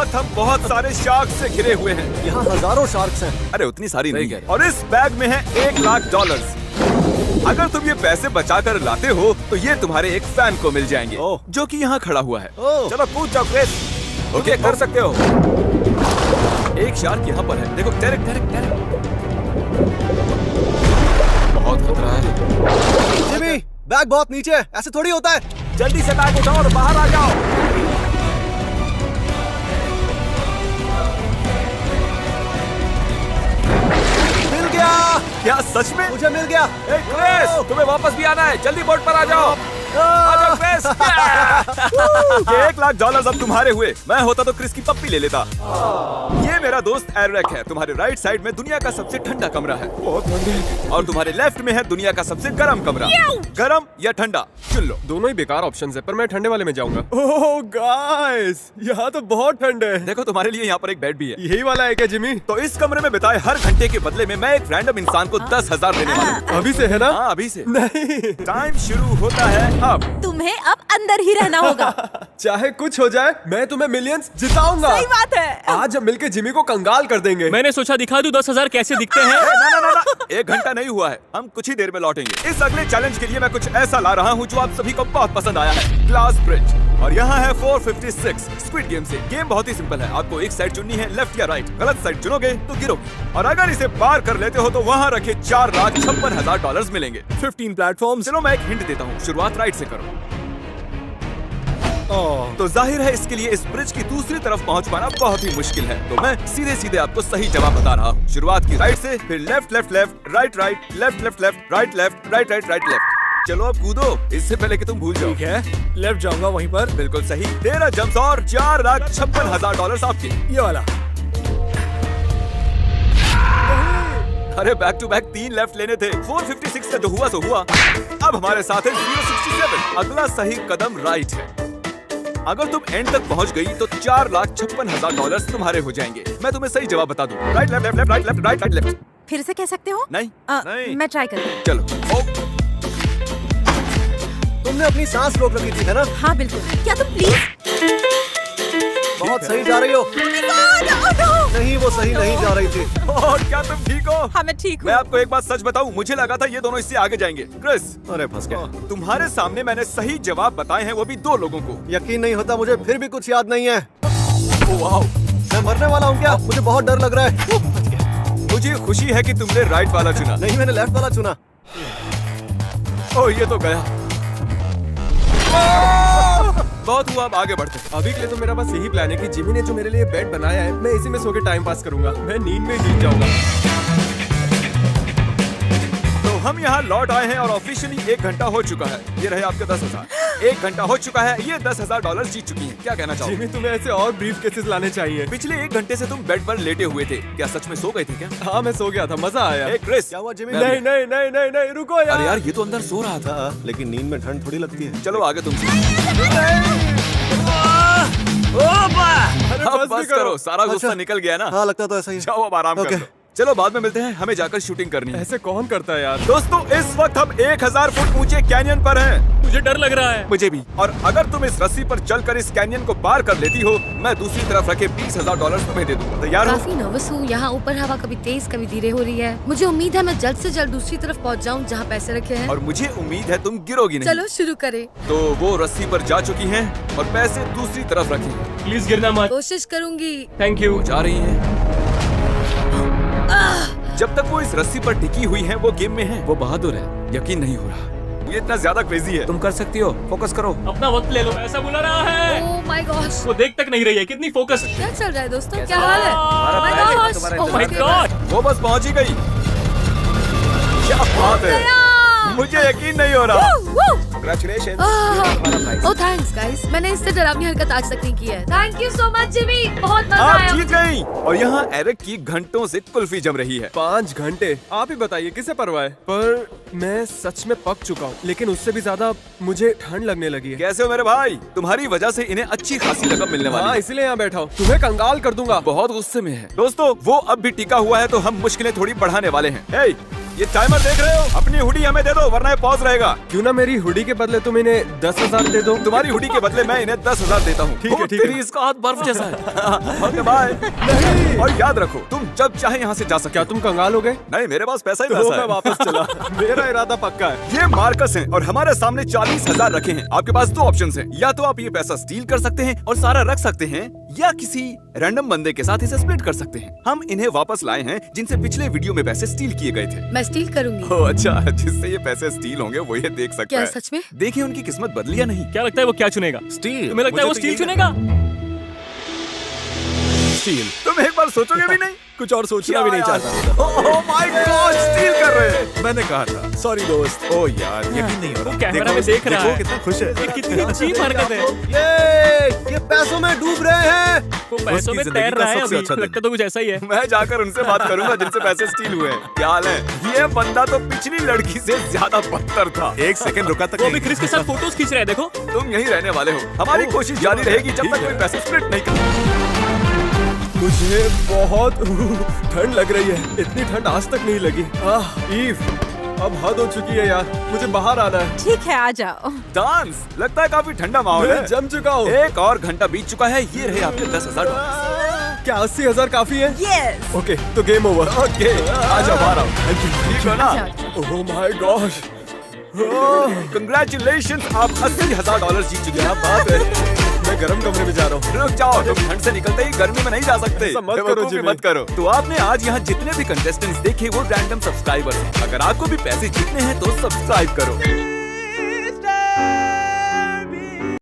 वक्त हम बहुत सारे शार्क से घिरे हुए हैं। यहाँ हजारों शार्क्स हैं। अरे उतनी सारी नहीं है। और इस बैग में है $1,00,000। अगर तुम ये पैसे बचाकर लाते हो तो ये तुम्हारे एक फैन को मिल जाएंगे जो कि यहाँ खड़ा हुआ है। चलो कूद जाओ क्रिस। ओके कर सकते हो। एक शार्क यहाँ पर है। देखो डेरेक डेरेक डेरेक। बहुत खतरा है। जिमी बैग बहुत नीचे है, ऐसे थोड़ी होता है। जल्दी से बैग उठाओ और बाहर आ जाओ। क्या सच में? मुझे मिल गया। क्रिस, तुम्हें वापस भी आना है। जल्दी बोट पर आ जाओ। आ जाओ क्रिस। $1,00,000 अब तुम्हारे हुए। मैं होता तो क्रिस की पप्पी ले लेता। ये मेरा दोस्त एरिक है। तुम्हारे राइट साइड में दुनिया का सबसे ठंडा कमरा है। बहुत ठंडा। और तुम्हारे लेफ्ट में है दुनिया का सबसे गर्म कमरा। गर्म या ठंडा चुन लो। दोनों ही बेकार ऑप्शंस है, पर मैं ठंडे वाले में जाऊंगा। ओह गाइस, यहाँ तो बहुत ठंड है। देखो तुम्हारे लिए यहाँ पर एक बेड भी है। यही वाला है क्या जिमी? तो इस कमरे में बिताए हर घंटे के बदले में मैं एक रैंडम इंसान को 10,000 देने वाला हूँ। अभी से है ना? हाँ अभी से। नहीं, टाइम शुरू होता है अब। तुम्हें अब अंदर ही रहना होगा। चाहे कुछ हो जाए, मैं तुम्हें मिलियंस जिताऊंगा। सही बात है। आज हम मिलके जिमी को कंगाल कर देंगे। मैंने सोचा दिखा दूं 10,000 कैसे दिखते हैं। ना, 1 घंटा नहीं हुआ है। हम कुछ ही देर में लौटेंगे। इस अगले चैलेंज के लिए मैं कुछ ऐसा ला रहा हूँ जो आप सभी को बहुत पसंद आया है। Glass bridge. और यहाँ है 456 स्क्विड गेम से। गेम बहुत ही सिंपल है। आपको एक साइड चुननी है, लेफ्ट या राइट। गलत साइड चुनोगे तो गिरोगे। और अगर इसे पार कर लेते हो तो वहाँ रखे $4,56,000 मिलेंगे। 15 प्लेटफॉर्म। चलो मैं एक हिंट देता हूँ, शुरुआत राइट से करो। तो जाहिर है इसके लिए इस ब्रिज की दूसरी तरफ पहुंच पाना बहुत ही मुश्किल है। तो मैं सीधे सीधे आपको सही जवाब बता रहा हूँ। शुरुआत की राइट से, फिर left left left, right right, left left left, right left, right right right left. चलो अब कूदो, इससे पहले कि तुम भूल जाओ। ठीक है, लेफ्ट जाऊंगा वहीं पर। बिल्कुल सही। 13 जंप्स और $4,56,000 आपके। ये वाला। अरे बैक टू बैक 3 लेफ्ट लेने थे। 456 से तो हुआ सो हुआ। अब हमारे साथ है 067। अगला सही कदम राइट है। अगर तुम एंड तक पहुंच गई तो $4,56,000 तुम्हारे हो जाएंगे। मैं तुम्हें सही जवाब बता दूं। Right left left left right left right right left. फिर से कह सकते हो? नहीं। मैं ट्राई करती हूँ। चलो। तुमने अपनी सांस रोक रखी थी है ना? हाँ बिल्कुल। क्या तुम प्लीज? बहुत सही जा रही हो। नहीं, वो सही नहीं जा रही थी। और क्या तुम ठीक हो? हाँ मैं ठीक हूँ। मैं आपको एक बात सच बताऊं, मुझे लगा था ये दोनों इससे आगे जाएंगे। क्रिस, अरे फंस गया। तुम्हारे सामने मैंने सही जवाब बताए हैं, वो भी 2 लोगों को। यकीन नहीं होता मुझे, फिर भी कुछ याद नहीं है। वाओ, मैं मरने वाला हूँ क्या? मुझे बहुत डर लग रहा है। मुझे खुशी है कि तुमने राइट वाला चुना। नहीं, मैंने लेफ्ट वाला चुना। ओह ये तो गया। बहुत हुआ, अब आगे बढ़ते। अभी के लिए तो मेरा बस यही प्लान है कि जिमी ने जो मेरे लिए बेड बनाया है, मैं इसी में सो के टाइम पास करूंगा। मैं नींद में जीत जाऊंगा। तो हम यहाँ लौट आए हैं और ऑफिशियली 1 घंटा हो चुका है। ये रहे आपके 10,000। 1 घंटा हो चुका है, ये $10,000 जीत चुकी हैं। क्या कहना चाहोगे? जिमी, तुम्हें ऐसे और ब्रीफ केसेस लाने चाहिए। पिछले 1 घंटे से तुम बेड पर लेटे हुए थे। क्या सच में सो गए थे क्या? हाँ मैं सो गया था, मजा आया। ए क्रिस, क्या हुआ जिमी? नहीं नहीं नहीं नहीं नहीं, रुको यार। अरे यार ये तो अंदर सो रहा था। हाँ, लेकिन नींद में ठंड थोड़ी लगती है। चलो आगे तुम। अरे अब बस भी बस करो, सारा गुस्सा अच्छा। निकल गया ना। हाँ लगता तो ऐसा ही। जाओ अब आराम कर लो। चलो बाद में मिलते हैं, हमें जाकर शूटिंग करनी है। ऐसे कौन करता है यार? दोस्तों इस वक्त हम 1000 फुट ऊंचे कैनियन पर हैं। मुझे डर लग रहा है। मुझे भी। और अगर तुम इस रस्सी पर चलकर इस कैनियन को पार कर लेती हो, मैं दूसरी तरफ रखे $20,000 तुम्हें दे दूंगा। तैयार हो? काफी नर्वस हूँ। यहाँ ऊपर हवा कभी तेज कभी धीरे हो रही है। मुझे उम्मीद है मैं जल्द से जल्द दूसरी तरफ पहुँच जाऊँ जहाँ पैसे रखे हैं। और मुझे उम्मीद है तुम गिरोगी नहीं। चलो शुरू करें। तो वो रस्सी पर जा चुकी हैं और पैसे दूसरी तरफ रखे। प्लीज गिरना मत। कोशिश करूंगी। Thank you. जा रही हैं। जब तक वो इस रस्सी पर टिकी हुई है वो गेम में है। वो बहादुर है, यकीन नहीं हो रहा। ये इतना ज्यादा क्रेजी है। तुम कर सकती हो, फोकस करो। अपना वक्त ले लो, ऐसा बुला रहा है। ओह माय गॉश, वो देख तक नहीं रही है, कितनी फोकस है। क्या चल रहा है दोस्तों? क्या हाल है? तुम्हारा My पैर देखो, gosh, तुम्हारा oh माय my गॉड। वो बस पहुंच ही गई। क्या बात है, मुझे यकीन नहीं हो रहा। Congratulations, तुम्हारा प्राइस। ओह थैंक्स गाइस, मैंने इससे डरावनी हरकत आज तक नहीं की है। Thank you so much Jimmy, बहुत मजा आप आया। जीत गई। और यहाँ एरिक की घंटों से कुल्फी जम रही है। 5 घंटे? आप ही बताइए किसे परवाह है। पर मैं सच में पक चुका हूँ, लेकिन उससे भी ज्यादा मुझे ठंड लगने लगी है। कैसे हो मेरे भाई? तुम्हारी वजह से इन्हें अच्छी खासी रकम मिलने वाली हाँ है। इसलिए यहाँ बैठा हूँ, तुम्हें कंगाल कर दूंगा। बहुत गुस्से में है। दोस्तों वो अब भी टिका हुआ है तो हम मुश्किलें थोड़ी बढ़ाने वाले हैं। हे, ये टाइमर देख रहे हो? अपनी हुडी हमें दे दो वरना ये पॉज रहेगा। क्यों ना मेरी हुडी के बदले तुम इन्हें 10,000 दे दो। तुम्हारी हुडी के बदले मैं इन्हें 10,000 देता हूँ। ठीक है, ठीक है। तेरी इसका हाथ बर्फ जैसा है। Okay bye. और याद रखो तुम जब चाहे यहाँ से जा सकते क्या हो। तुम कंगाल हो गए? नहीं मेरे पास पैसा ही तो पैसा मैं है। वापस चला। मेरा इरादा पक्का है। ये मार्कस हैं और हमारे सामने 40,000 रखे हैं। आपके पास दो ऑप्शंस हैं, या तो आप ये पैसा स्टील कर सकते हैं और सारा रख सकते हैं, या किसी रैंडम बंदे के साथ इसे स्प्लिट कर सकते हैं। हम इन्हें वापस लाए हैं जिनसे पिछले वीडियो में पैसे स्टील किए गए थे। मैं स्टील करूंगी। ओह अच्छा, जिससे ये पैसे स्टील होंगे वो ये देख सकता क्या है। सच में? देखिए उनकी किस्मत बदली या नहीं। क्या लगता है वो क्या चुनेगा? स्टील। तुम्हें लगता है वो स्टील चुनेगा? स्टील। तुम एक बार सोचोगे भी नहीं? कुछ और सोचना भी नहीं चाहता। ओह माय गॉड, स्टील कर रहे हैं। मैंने कहा था। सॉरी दोस्त। ओ यार यकीन नहीं हो रहा। कैमरा में देख रहा है। कितना खुश है। ये कितनी चीप हरकत है। ये पैसों में डूब रहे हैं। वो पैसों में जिंदगी तैर का रहा है सबसे अभी। अच्छा दिन। लगता तो कुछ ऐसा ही है। मैं जाकर उनसे बात करूंगा जिनसे पैसे स्टील हुए हैं। क्या हाल है? ये बंदा तो पिछली लड़की से ज्यादा बदतर था। एक सेकंड रुका तक वो अभी नहीं। क्रिस के साथ फोटोज खींच रहे हैं, देखो। तुम यहीं रहने वाले हो। हमारी कोशिश जारी रहेगी जब तक कोई पैसे स्प्लिट नहीं कर। मुझे बहुत ठंड लग रही है। इतनी ठंड आज तक नहीं लगी। ईव, अब हद हो चुकी है यार। मुझे बाहर आना है। ठीक है आ जाओ। डांस लगता है काफी ठंडा माहौल मैं है। जम चुका हूँ। एक और घंटा बीत चुका है। ये रहे आपके 10,000 डॉलर। क्या 80,000 काफी है? यस। ओके तो गेम ओवर। ओके आ जाओ बाहर आओ। ठीक हो ना? Oh my gosh. कंग्रेचुलेशंस, आप 80,000 डॉलर जीत चुके हैं। बात है। मैं गर्म कमरे में जा रहा हूँ। रुक जाओ, तुम ठंड से निकलते ही गर्मी में नहीं जा सकते। ऐसा मत करो बेवकूफी जिमी। मत करो। तो आपने आज यहाँ जितने भी कंटेस्टेंट्स देखे वो रैंडम सब्सक्राइबर्स हैं। अगर आपको भी पैसे जीतने हैं तो सब्सक्राइब करो।